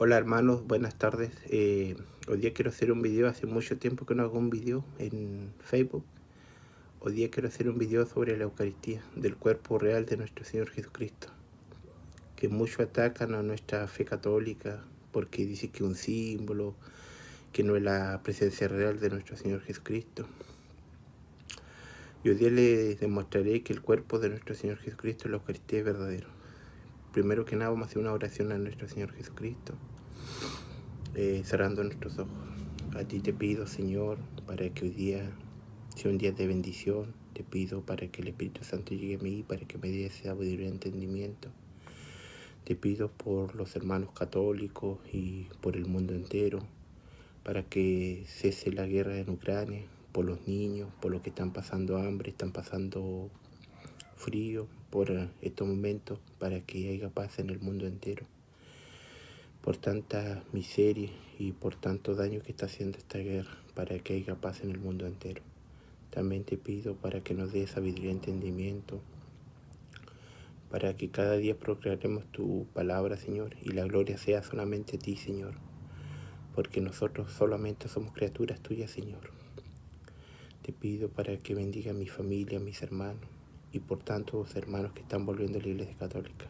Hola hermanos, buenas tardes. Hoy día quiero hacer un video, hace mucho tiempo que no hago un video en Facebook. Hoy día quiero hacer un video sobre la Eucaristía, del cuerpo real de nuestro Señor Jesucristo, que muchos atacan a nuestra fe católica porque dice que es un símbolo, que no es la presencia real de nuestro Señor Jesucristo. Y hoy día les demostraré que el cuerpo de nuestro Señor Jesucristo en la Eucaristía es verdadero. Primero que nada vamos a hacer una oración a nuestro Señor Jesucristo. Cerrando nuestros ojos. A ti te pido, Señor, para que hoy día sea un día de bendición. Te pido para que el Espíritu Santo llegue a mí, para que me dé sabiduría y entendimiento. Te pido por los hermanos católicos y por el mundo entero, para que cese la guerra en Ucrania, por los niños, por los que están pasando hambre, están pasando frío, por estos momentos, para que haya paz en el mundo entero. Por tanta miseria y por tanto daño que está haciendo esta guerra, para que haya paz en el mundo entero. También te pido para que nos dé sabiduría y entendimiento, para que cada día proclamemos tu palabra, Señor, y la gloria sea solamente a ti, Señor, porque nosotros solamente somos criaturas tuyas, Señor. Te pido para que bendiga a mi familia, a mis hermanos, y por tanto los hermanos que están volviendo a la Iglesia Católica.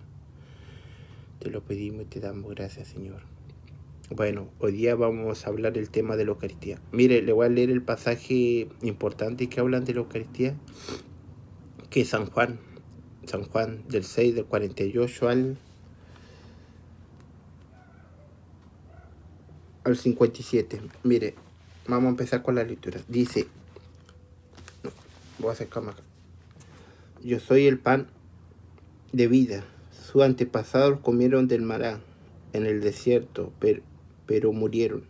Te lo pedimos y te damos gracias, Señor. Bueno, hoy día vamos a hablar del tema de la Eucaristía. Mire, le voy a leer el pasaje importante que hablan de la Eucaristía, que es San Juan del 6, del 48 al 57. Mire, vamos a empezar con la lectura. Dice, voy a acercarme acá. Yo soy el pan de vida. Sus antepasados comieron del maná en el desierto, pero murieron.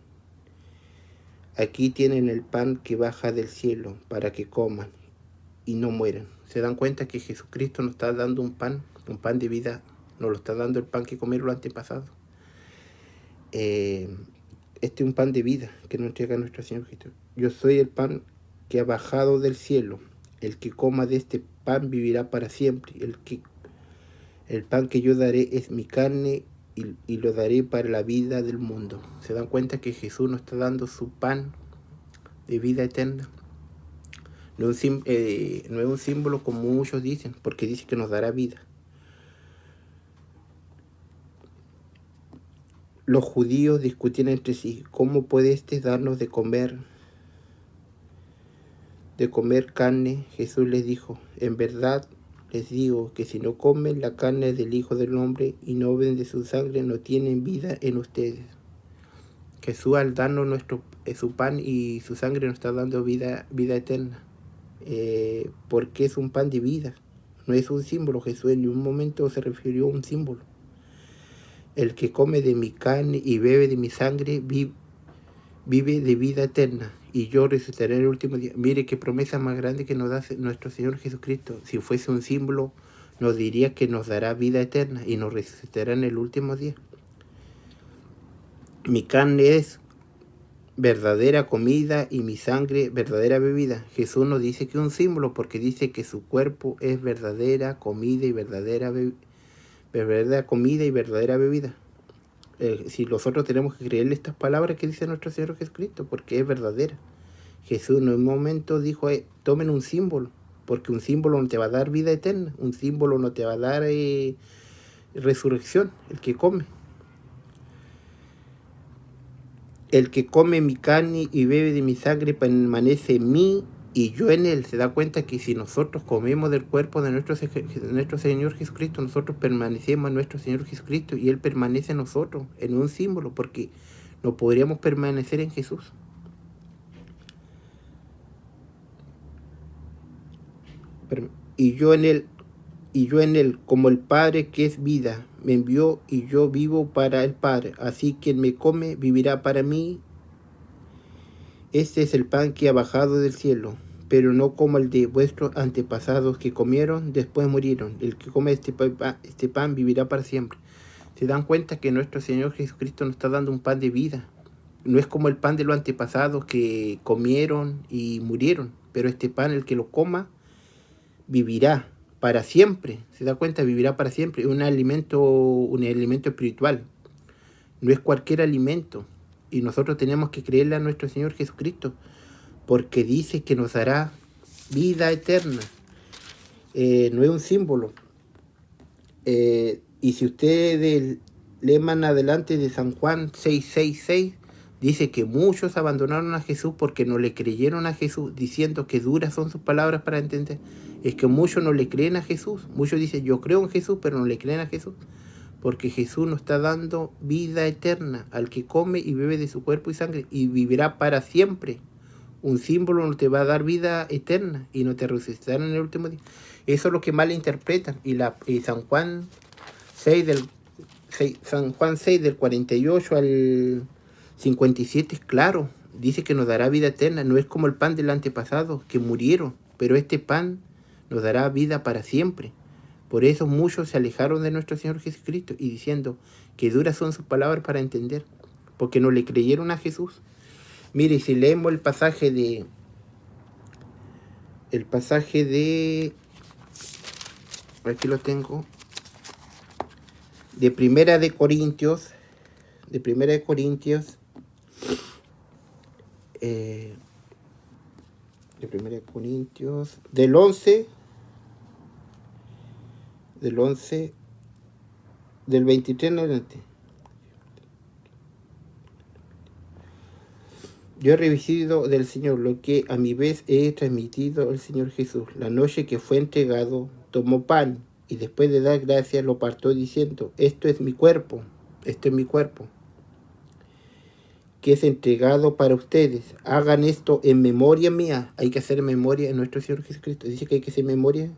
Aquí tienen el pan que baja del cielo para que coman y no mueran. ¿Se dan cuenta que Jesucristo nos está dando un pan de vida? Nos lo está dando el pan que comieron los antepasados. Este es un pan de vida que nos entrega nuestro Señor Jesucristo. Yo soy el pan que ha bajado del cielo. El que coma de este pan vivirá para siempre. El pan que yo daré es mi carne y lo daré para la vida del mundo. ¿Se dan cuenta que Jesús nos está dando su pan de vida eterna? No es un símbolo como muchos dicen, porque dice que nos dará vida. Los judíos discutían entre sí, ¿cómo puede darnos de comer carne? Jesús les dijo, en verdad les digo que si no comen la carne del Hijo del Hombre y no beben de su sangre, no tienen vida en ustedes. Jesús, al darnos su pan y su sangre, nos está dando vida eterna, porque es un pan de vida, no es un símbolo. Jesús en ningún momento se refirió a un símbolo. El que come de mi carne y bebe de mi sangre vive de vida eterna, y yo resucitaré en el último día. Mire qué promesa más grande que nos da nuestro Señor Jesucristo. Si fuese un símbolo, nos diría que nos dará vida eterna y nos resucitará en el último día. Mi carne es verdadera comida y mi sangre verdadera bebida. Jesús nos dice que es un símbolo porque dice que su cuerpo es verdadera comida y verdadera bebida. Si nosotros tenemos que creerle estas palabras que dice nuestro Señor Jesucristo, porque es verdadera. Jesús en un momento dijo, tomen un símbolo, porque un símbolo no te va a dar vida eterna, un símbolo no te va a dar resurrección, el que come. El que come mi carne y bebe de mi sangre permanece en mí y yo en él. Se da cuenta que si nosotros comemos del cuerpo de nuestro Señor Jesucristo, nosotros permanecemos en nuestro Señor Jesucristo y Él permanece en nosotros, en un símbolo, porque no podríamos permanecer en Jesús. Y yo en él, como el Padre que es vida, me envió y yo vivo para el Padre. Así quien me come vivirá para mí. Este es el pan que ha bajado del cielo, pero no como el de vuestros antepasados que comieron, después murieron. El que come este pan vivirá para siempre. ¿Se dan cuenta que nuestro Señor Jesucristo nos está dando un pan de vida? No es como el pan de los antepasados que comieron y murieron, pero este pan, el que lo coma, vivirá para siempre. ¿Se da cuenta? Vivirá para siempre. Es un alimento espiritual no es cualquier alimento. Y nosotros tenemos que creerle a nuestro Señor Jesucristo, porque dice que nos dará vida eterna. No es un símbolo. Y si ustedes lean adelante de San Juan 6:6, dice que muchos abandonaron a Jesús porque no le creyeron a Jesús, diciendo que duras son sus palabras para entender. Es que muchos no le creen a Jesús. Muchos dicen, yo creo en Jesús, pero no le creen a Jesús. Porque Jesús nos está dando vida eterna al que come y bebe de su cuerpo y sangre, y vivirá para siempre. Un símbolo no te va a dar vida eterna y no te resucitará en el último día. Eso es lo que mal interpretan. Y San Juan 6 del 48 al 57 es claro. Dice que nos dará vida eterna. No es como el pan del antepasado, que murieron. Pero este pan nos dará vida para siempre. Por eso muchos se alejaron de nuestro Señor Jesucristo y diciendo que duras son sus palabras para entender. Porque no le creyeron a Jesús. Mire, si leemos el pasaje de... Aquí lo tengo. De Primera de Corintios. Del 11. Del 23 en adelante. Yo he recibido del Señor lo que a mi vez he transmitido al Señor Jesús. La noche que fue entregado, tomó pan y después de dar gracias lo partió diciendo, esto es mi cuerpo, que es entregado para ustedes. Hagan esto en memoria mía. Hay que hacer memoria en nuestro Señor Jesucristo. Dice que hay que hacer memoria.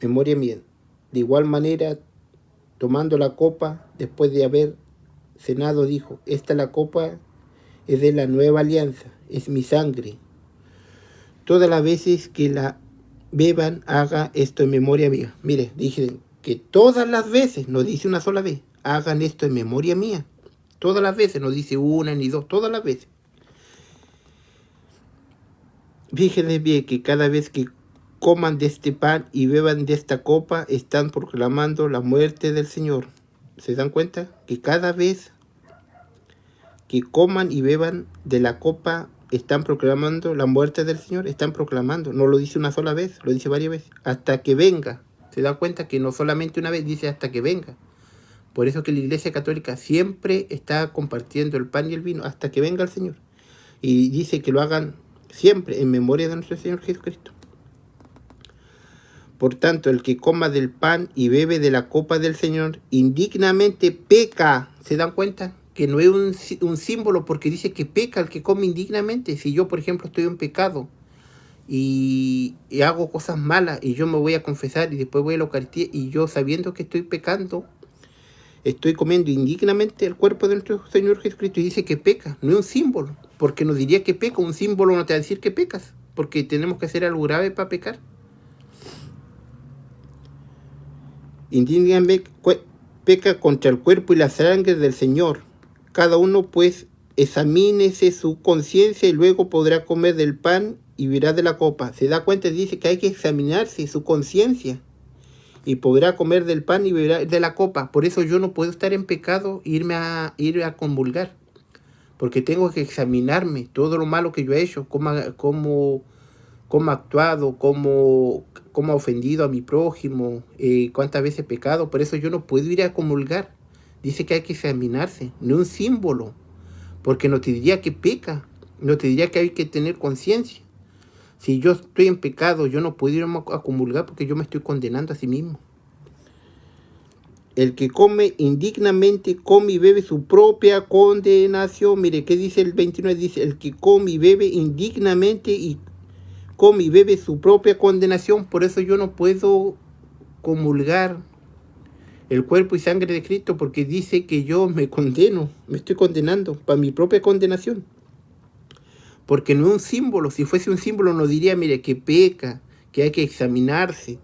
Memoria mía. De igual manera, tomando la copa, después de haber cenado, dijo, esta la copa es de la nueva alianza, es mi sangre. Todas las veces que la beban, haga esto en memoria mía. Mire, dije que todas las veces, no dice una sola vez, hagan esto en memoria mía. Todas las veces, no dice una ni dos, todas las veces. Fíjense bien que cada vez que coman de este pan y beban de esta copa, están proclamando la muerte del Señor. ¿Se dan cuenta? Que cada vez que coman y beban de la copa, están proclamando la muerte del Señor. Están proclamando. No lo dice una sola vez, lo dice varias veces. Hasta que venga. ¿Se dan cuenta que no solamente una vez, dice hasta que venga? Por eso que la Iglesia Católica siempre está compartiendo el pan y el vino hasta que venga el Señor. Y dice que lo hagan siempre en memoria de nuestro Señor Jesucristo. Por tanto, el que coma del pan y bebe de la copa del Señor, indignamente peca. ¿Se dan cuenta? Que no es un símbolo, porque dice que peca el que come indignamente. Si yo, por ejemplo, estoy en pecado y hago cosas malas y yo me voy a confesar y después voy a la Eucaristía y yo, sabiendo que estoy pecando, estoy comiendo indignamente el cuerpo de nuestro Señor Jesucristo, y dice que peca. No es un símbolo, porque nos diría que peca. Un símbolo no te va a decir que pecas, porque tenemos que hacer algo grave para pecar. Indignamente peca contra el cuerpo y la sangre del Señor. Cada uno pues examínese su conciencia y luego podrá comer del pan y beberá de la copa. Se da cuenta, dice que hay que examinarse su conciencia y podrá comer del pan y beberá de la copa. Por eso yo no puedo estar en pecado e ir a comulgar, porque tengo que examinarme todo lo malo que yo he hecho, cómo he actuado, cómo he ofendido a mi prójimo, cuántas veces he pecado. Por eso yo no puedo ir a comulgar. Dice que hay que examinarse, no un símbolo, porque no te diría que peca, no te diría que hay que tener conciencia. Si yo estoy en pecado, yo no puedo ir a comulgar porque yo me estoy condenando a sí mismo. El que come indignamente, come y bebe su propia condenación. Mire, ¿qué dice el 29? Dice, el que come y bebe indignamente y come y bebe su propia condenación. Por eso yo no puedo comulgar el cuerpo y sangre de Cristo, porque dice que yo me condeno, me estoy condenando para mi propia condenación. Porque no es un símbolo. Si fuese un símbolo no diría, mire, que peca, que hay que examinarse,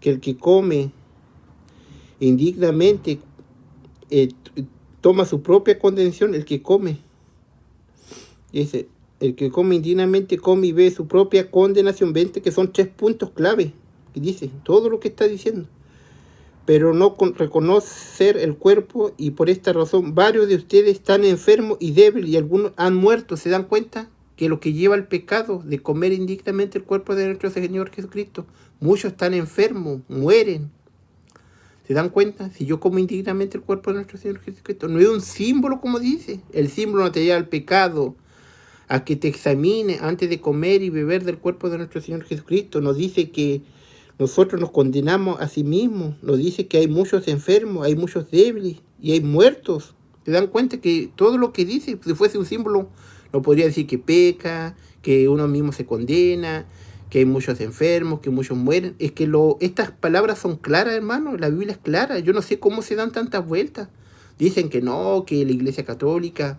que el que come indignamente toma su propia condenación. El que come, dice, el que come indignamente come y ve su propia condenación. Vente que son 3 puntos clave que dice todo lo que está diciendo. pero no reconocer el cuerpo, y por esta razón varios de ustedes están enfermos y débiles y algunos han muerto. ¿Se dan cuenta? Que lo que lleva al pecado de comer indignamente el cuerpo de nuestro Señor Jesucristo, muchos están enfermos, mueren. ¿Se dan cuenta? Si yo como indignamente el cuerpo de nuestro Señor Jesucristo, no es un símbolo como dice. El símbolo no te lleva al pecado, a que te examine antes de comer y beber del cuerpo de nuestro Señor Jesucristo. Nos dice que nosotros nos condenamos a sí mismos. Nos dice que hay muchos enfermos, hay muchos débiles y hay muertos. ¿Se dan cuenta que todo lo que dice, si fuese un símbolo, no podría decir que peca, que uno mismo se condena, que hay muchos enfermos, que muchos mueren? Es que estas palabras son claras, hermano. La Biblia es clara. Yo no sé cómo se dan tantas vueltas. Dicen que no, que la Iglesia Católica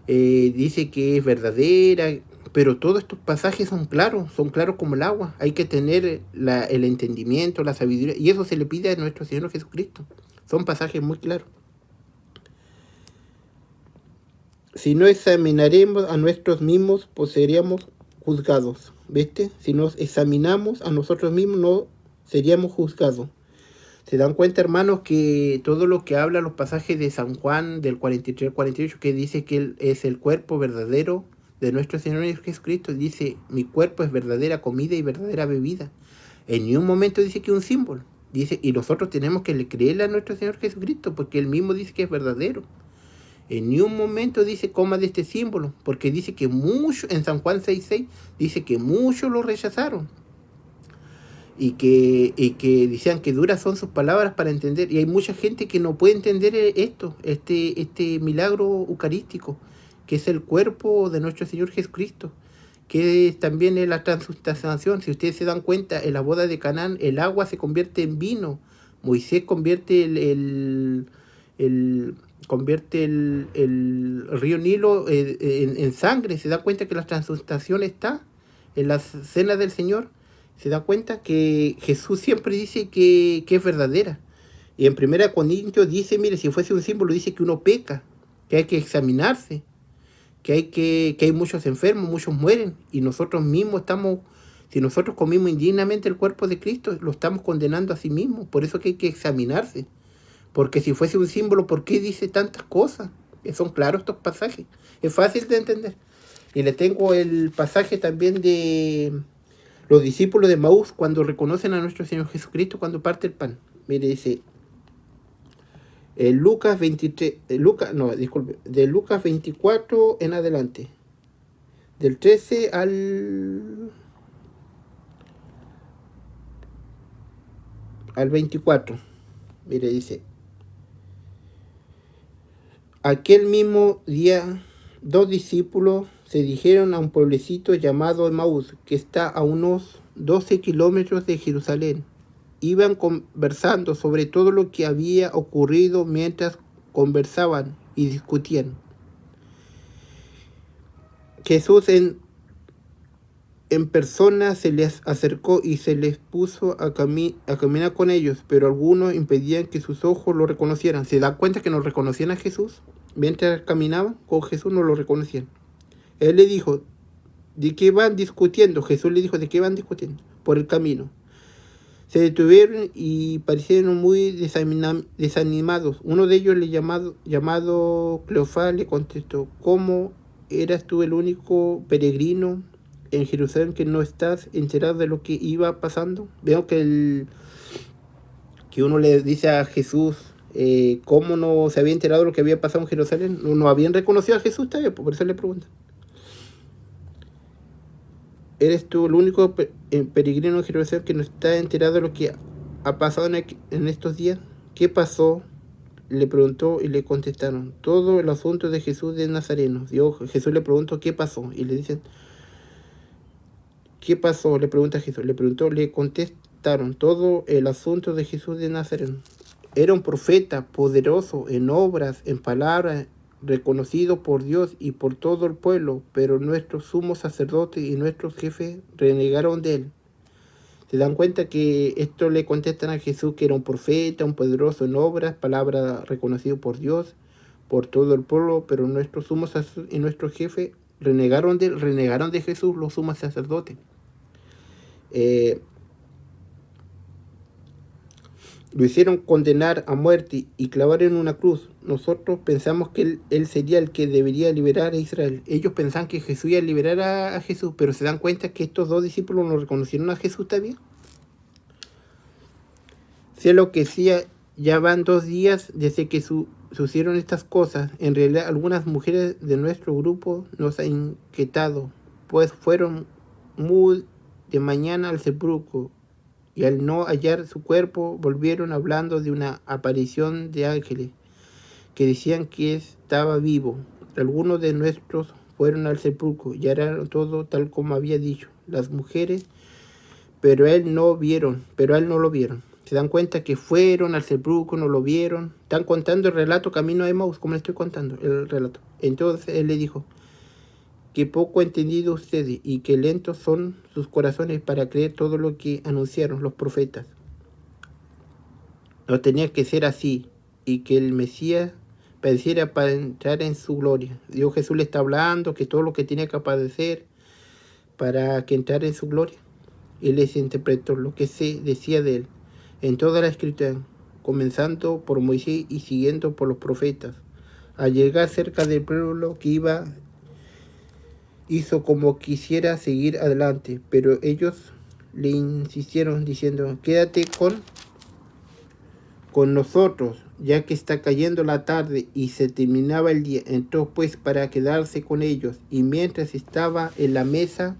dice que es verdadera, pero todos estos pasajes son claros como el agua. Hay que tener el entendimiento, la sabiduría, y eso se le pide a nuestro Señor Jesucristo. Son pasajes muy claros. Si no examinaremos a nosotros mismos, pues seríamos juzgados. ¿Viste? Si nos examinamos a nosotros mismos, no seríamos juzgados. ¿Se dan cuenta, hermanos, que todo lo que habla los pasajes de San Juan del 43 al 48, que dice que Él es el cuerpo verdadero de nuestro Señor Jesucristo? Dice, mi cuerpo es verdadera comida y verdadera bebida. En ningún momento dice que es un símbolo. Dice, y nosotros tenemos que creerle a nuestro Señor Jesucristo, porque Él mismo dice que es verdadero. En ningún momento dice coma de este símbolo, porque dice que muchos, en San Juan 6:6, dice que muchos lo rechazaron. Y que decían que duras son sus palabras para entender. Y hay mucha gente que no puede entender este milagro eucarístico, que es el cuerpo de nuestro Señor Jesucristo, que también es la transubstanciación. Si ustedes se dan cuenta, en la boda de Canaán el agua se convierte en vino. Moisés convierte el río Nilo en sangre. Se da cuenta que la transubstanciación está en la cena del Señor. Se da cuenta que Jesús siempre dice que es verdadera. Y en 1 Corintios dice, mire, si fuese un símbolo, dice que uno peca, que hay que examinarse, que hay muchos enfermos, muchos mueren, y nosotros mismos estamos, si nosotros comimos indignamente el cuerpo de Cristo, lo estamos condenando a sí mismos. Por eso que hay que examinarse. Porque si fuese un símbolo, ¿por qué dice tantas cosas? Son claros estos pasajes. Es fácil de entender. Y le tengo el pasaje también de los discípulos de Maús cuando reconocen a nuestro Señor Jesucristo cuando parte el pan. Mire, dice Lucas 23, de Lucas 24 en adelante, del 13 al 24. Mire, dice, aquel mismo día 2 discípulos se dirigieron a un pueblecito llamado Emaús, que está a unos 12 kilómetros de Jerusalén. Iban conversando sobre todo lo que había ocurrido mientras conversaban y discutían. Jesús en persona se les acercó y se les puso a caminar con ellos, pero algunos impedían que sus ojos lo reconocieran. ¿Se dan cuenta que no reconocían a Jesús? Mientras caminaban con Jesús no lo reconocían. Él le dijo, ¿de qué van discutiendo? Jesús le dijo, ¿de qué van discutiendo? Por el camino. Se detuvieron y parecieron muy desanimados. Uno de ellos, llamado Cleofás, le contestó, ¿cómo eras tú el único peregrino en Jerusalén que no estás enterado de lo que iba pasando? Veo que uno le dice a Jesús cómo no se había enterado de lo que había pasado en Jerusalén. No habían reconocido a Jesús todavía, por eso le preguntan. ¿Eres tú el único peregrino en Jerusalén que no está enterado de lo que ha pasado en estos días? ¿Qué pasó? Le preguntó y le contestaron, todo el asunto de Jesús de Nazareno. Jesús le preguntó, ¿qué pasó? Y le dicen, ¿qué pasó? Le pregunta Jesús. Le contestaron, todo el asunto de Jesús de Nazareno. Era un profeta poderoso en obras, en palabras, reconocido por Dios y por todo el pueblo, pero nuestros sumos sacerdotes y nuestros jefes renegaron de él. Se dan cuenta que esto le contestan a Jesús, que era un profeta, un poderoso en obras, palabra reconocido por Dios, por todo el pueblo, pero nuestros sumos sacerdotes y nuestros jefes renegaron de Jesús, los sumos sacerdotes. lo hicieron condenar a muerte y clavar en una cruz. Nosotros pensamos que él sería el que debería liberar a Israel. Ellos pensaban que Jesús iba a liberar a Jesús, pero se dan cuenta que estos dos discípulos no reconocieron a Jesús también. Sea lo que sea, ya van 2 días desde que sucedieron estas cosas. En realidad, algunas mujeres de nuestro grupo nos han inquietado, pues fueron muy de mañana al sepulcro, y al no hallar su cuerpo, volvieron hablando de una aparición de ángeles que decían que estaba vivo. Algunos de nuestros fueron al sepulcro y harán todo tal como había dicho las mujeres, pero a él no lo vieron. Se dan cuenta que fueron al sepulcro, no lo vieron. Están contando el relato camino a Emaús, como le estoy contando el relato. Entonces él le dijo: que poco han entendido ustedes y que lentos son sus corazones para creer todo lo que anunciaron los profetas. No tenía que ser así, y que el Mesías padeciera para entrar en su gloria. Dios Jesús le está hablando que todo lo que tenía que padecer para que entrara en su gloria. Él les interpretó lo que se decía de él en toda la escritura, comenzando por Moisés y siguiendo por los profetas. Al llegar cerca del pueblo que iba, hizo como quisiera seguir adelante, pero ellos le insistieron diciendo: quédate con nosotros, ya que está cayendo la tarde y se terminaba el día. Entró pues para quedarse con ellos, y mientras estaba en la mesa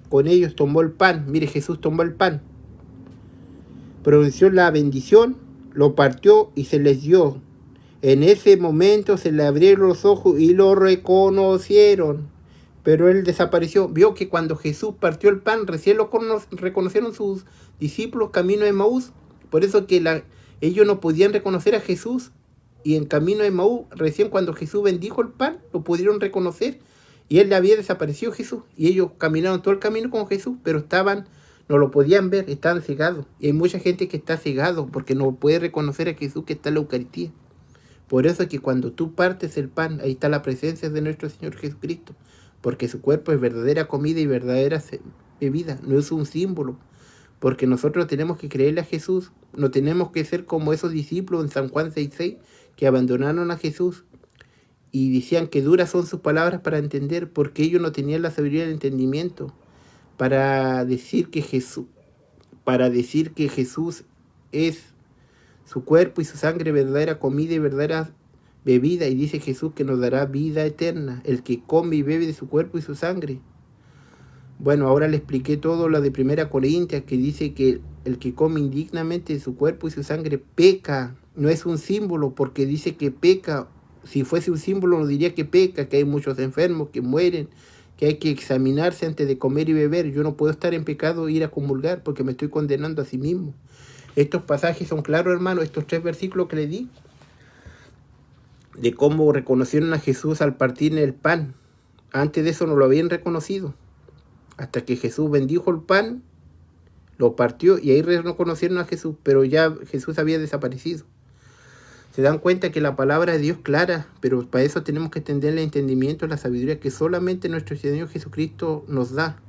con ellos, tomó el pan. Mire, Jesús tomó el pan, pronunció la bendición, lo partió y se les dio. En ese momento se le abrieron los ojos y lo reconocieron, pero él desapareció. Vio que cuando Jesús partió el pan, recién lo reconocieron sus discípulos camino a Emaús. Por eso que ellos no podían reconocer a Jesús. Y en camino a Emaús, recién cuando Jesús bendijo el pan, lo pudieron reconocer. Y él le había desaparecido Jesús. Y ellos caminaron todo el camino con Jesús, pero no lo podían ver, estaban cegados. Y hay mucha gente que está cegado porque no puede reconocer a Jesús que está en la Eucaristía. Por eso es que cuando tú partes el pan, ahí está la presencia de nuestro Señor Jesucristo. Porque su cuerpo es verdadera comida y verdadera bebida, no es un símbolo. Porque nosotros tenemos que creerle a Jesús, no tenemos que ser como esos discípulos en San Juan 6:6 que abandonaron a Jesús y decían que duras son sus palabras para entender, porque ellos no tenían la sabiduría del entendimiento para decir que Jesús es su cuerpo y su sangre, verdadera comida y verdadera bebida. Y dice Jesús que nos dará vida eterna, el que come y bebe de su cuerpo y su sangre. Bueno, ahora le expliqué todo lo de 1 Corintios, que dice que el que come indignamente de su cuerpo y su sangre peca. No es un símbolo, porque dice que peca. Si fuese un símbolo, no diría que peca, que hay muchos enfermos que mueren, que hay que examinarse antes de comer y beber. Yo no puedo estar en pecado e ir a comulgar, porque me estoy condenando a sí mismo. Estos pasajes son claros, hermano, estos 3 versículos que le di, de cómo reconocieron a Jesús al partir el pan. Antes de eso no lo habían reconocido. Hasta que Jesús bendijo el pan, lo partió y ahí reconocieron a Jesús, pero ya Jesús había desaparecido. Se dan cuenta que la palabra de Dios es clara, pero para eso tenemos que entender el entendimiento, la sabiduría que solamente nuestro Señor Jesucristo nos da.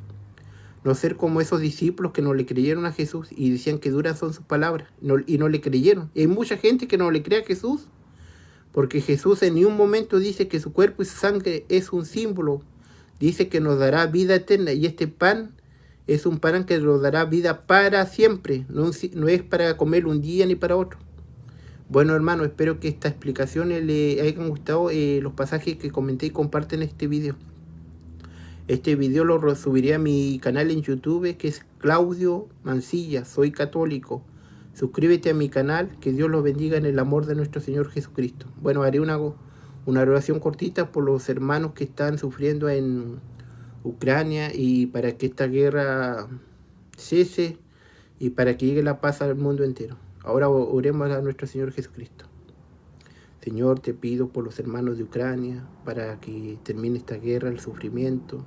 No ser como esos discípulos que no le creyeron a Jesús y decían que duras son sus palabras, y no le creyeron. Y hay mucha gente que no le cree a Jesús, porque Jesús en ningún momento dice que su cuerpo y su sangre es un símbolo. Dice que nos dará vida eterna, y este pan es un pan que nos dará vida para siempre. No es para comer un día ni para otro. Bueno, hermano, espero que esta explicación le hayan gustado los pasajes que comenté y comparten este video. Este video lo subiré a mi canal en YouTube, que es Claudio Mancilla, soy católico. Suscríbete a mi canal, que Dios los bendiga en el amor de nuestro Señor Jesucristo. Bueno, haré una oración cortita por los hermanos que están sufriendo en Ucrania y para que esta guerra cese y para que llegue la paz al mundo entero. Ahora oremos a nuestro Señor Jesucristo. Señor, te pido por los hermanos de Ucrania, para que termine esta guerra, el sufrimiento,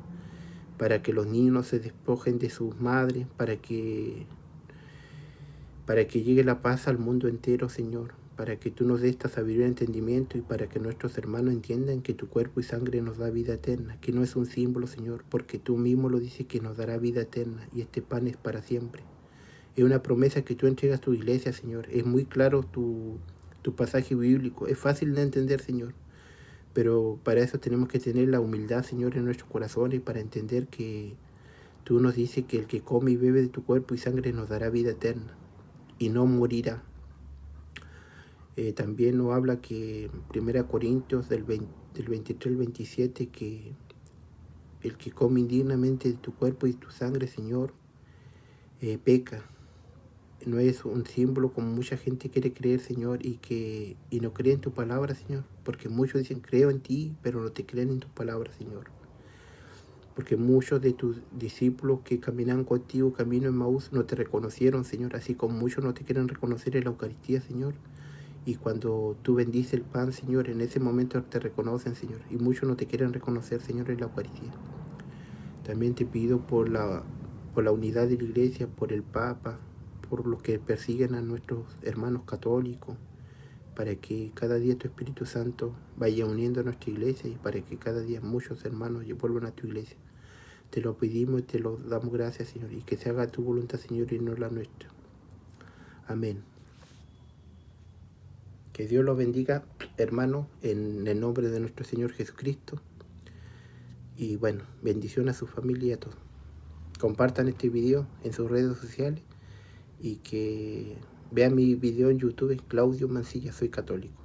para que los niños se despojen de sus madres, para que llegue la paz al mundo entero, Señor, para que tú nos des esta sabiduría y entendimiento, y para que nuestros hermanos entiendan que tu cuerpo y sangre nos da vida eterna, que no es un símbolo, Señor, porque tú mismo lo dices que nos dará vida eterna, y este pan es para siempre. Es una promesa que tú entregas a tu iglesia, Señor. Es muy claro tu pasaje bíblico. Es fácil de entender, Señor. Pero para eso tenemos que tener la humildad, Señor, en nuestros corazones, para entender que tú nos dices que el que come y bebe de tu cuerpo y sangre nos dará vida eterna y no morirá. También nos habla que 1 Corintios del 23 al 27, que el que come indignamente de tu cuerpo y tu sangre, Señor, peca. No es un símbolo como mucha gente quiere creer, Señor, y no cree en tu palabra, Señor. Porque muchos dicen, creo en ti, pero no te creen en tu palabra, Señor. Porque muchos de tus discípulos que caminan contigo, camino en Maús, no te reconocieron, Señor. Así como muchos no te quieren reconocer en la Eucaristía, Señor. Y cuando tú bendices el pan, Señor, en ese momento te reconocen, Señor. Y muchos no te quieren reconocer, Señor, en la Eucaristía. También te pido por la unidad de la Iglesia, por el Papa, por los que persiguen a nuestros hermanos católicos, para que cada día tu Espíritu Santo vaya uniendo a nuestra iglesia y para que cada día muchos hermanos vuelvan a tu iglesia. Te lo pedimos y te lo damos gracias, Señor, y que se haga tu voluntad, Señor, y no la nuestra. Amén. Que Dios los bendiga, hermanos, en el nombre de nuestro Señor Jesucristo. Y bueno, bendición a su familia y a todos. Compartan este video en sus redes sociales y que vean mi video en YouTube, Claudio Mancilla, soy católico.